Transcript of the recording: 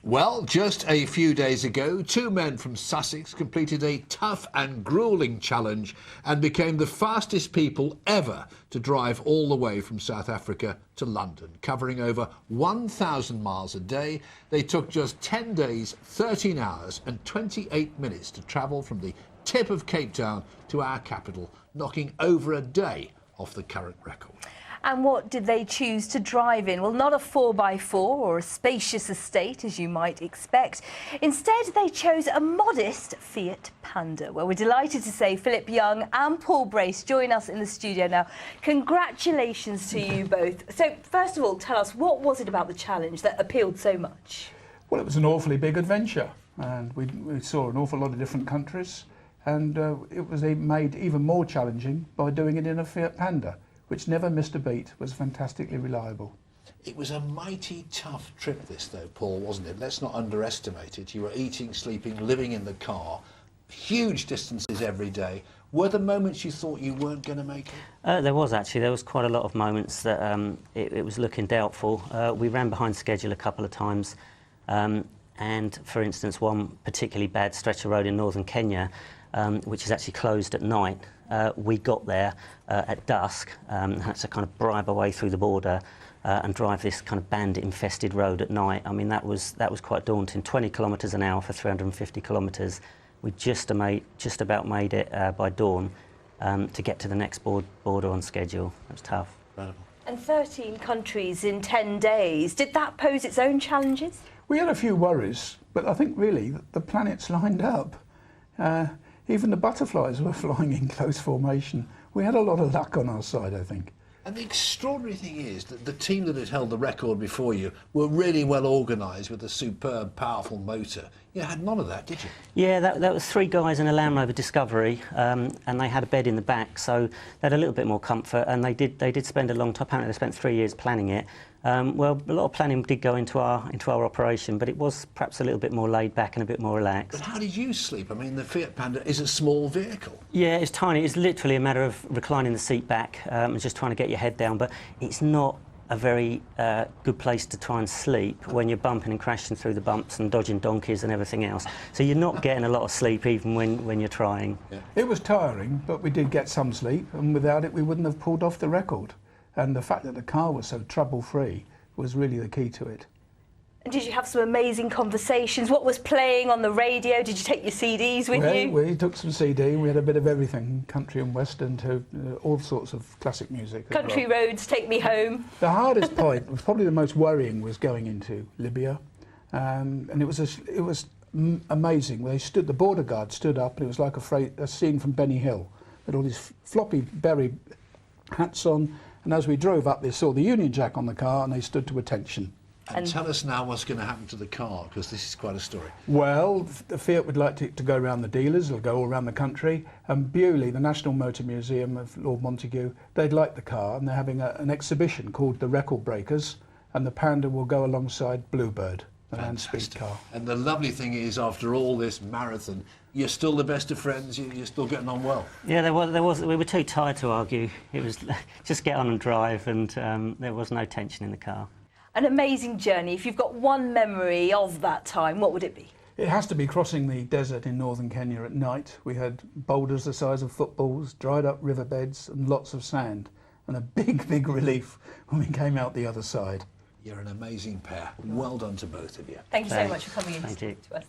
Well, just a few days ago, two men from Sussex completed a tough and gruelling challenge and became the fastest people ever to drive all the way from South Africa to London. Covering over 1,000 miles a day, they took just 10 days, 13 hours and 28 minutes to travel from the tip of Cape Town to our capital, knocking over a day off the current record. And what did they choose to drive in? Well, not a 4x4 or a spacious estate, as you might expect. Instead, they chose a modest Fiat Panda. Well, we're delighted to say Philip Young and Paul Brace join us in the studio now. Congratulations to you both. So, first of all, tell us, what was it about the challenge that appealed so much? Well, it was an awfully big adventure, and we saw an awful lot of different countries, and it was made even more challenging by doing it in a Fiat Panda, which never missed a beat, was fantastically reliable. It was a mighty tough trip this though, Paul, wasn't it? Let's not underestimate it. You were eating, sleeping, living in the car, huge distances every day. Were there moments you thought you weren't going to make it? There was actually. There was quite a lot of moments that it was looking doubtful. We ran behind schedule a couple of times, and for instance, one particularly bad stretch of road in northern Kenya, which is actually closed at night. We got there at dusk and had to kind of bribe our way through the border and drive this kind of bandit-infested road at night. I mean, that was quite daunting. 20 kilometres an hour for 350 kilometres. We just about made it by dawn to get to the next border on schedule. It was tough. Incredible. And 13 countries in 10 days. Did that pose its own challenges? We had a few worries, but I think really the planets lined up. Even the butterflies were flying in close formation. We had a lot of luck on our side, I think. And the extraordinary thing is that the team that had held the record before you were really well organised with a superb, powerful motor. You had none of that, did you? Yeah, that was three guys in a Land Rover Discovery, and they had a bed in the back, so they had a little bit more comfort. And they did spend a long time. Apparently, they spent 3 years planning it. Well, a lot of planning did go into our operation, but it was perhaps a little bit more laid back and a bit more relaxed. But how did you sleep? I mean, the Fiat Panda is a small vehicle. Yeah, it's tiny. It's literally a matter of reclining the seat back and just trying to get your head down. But it's not a very good place to try and sleep when you're bumping and crashing through the bumps and dodging donkeys and everything else. So you're not getting a lot of sleep even when you're trying. Yeah. It was tiring, but we did get some sleep, and without it we wouldn't have pulled off the record. And the fact that the car was so trouble-free was really the key to it. And did you have some amazing conversations? What was playing on the radio? Did you take your CDs with you? We took some CD. We had a bit of everything, country and western to all sorts of classic music. Country roads, take me home. The hardest point, was probably the most worrying, was going into Libya, and it was amazing. The border guard stood up, and it was like a scene from Benny Hill. They had all these floppy berry hats on, and as we drove up, they saw the Union Jack on the car, and they stood to attention. And tell us now what's going to happen to the car, because this is quite a story. Well, the Fiat would like to go around the dealers. It'll go all around the country. And Bewley, the National Motor Museum of Lord Montagu, they'd like the car, and they're having an exhibition called the Record Breakers, and the Panda will go alongside Bluebird, the land speed car. And the lovely thing is, after all this marathon, you're still the best of friends. You're still getting on well. Yeah, there was. We were too tired to argue. It was just get on and drive, and there was no tension in the car. An amazing journey. If you've got one memory of that time, what would it be? It has to be crossing the desert in northern Kenya at night. We had boulders the size of footballs, dried up riverbeds and lots of sand, and a big relief when we came out the other side. You're an amazing pair. Well done to both of you. Thank you so much for coming in Thank you. to us.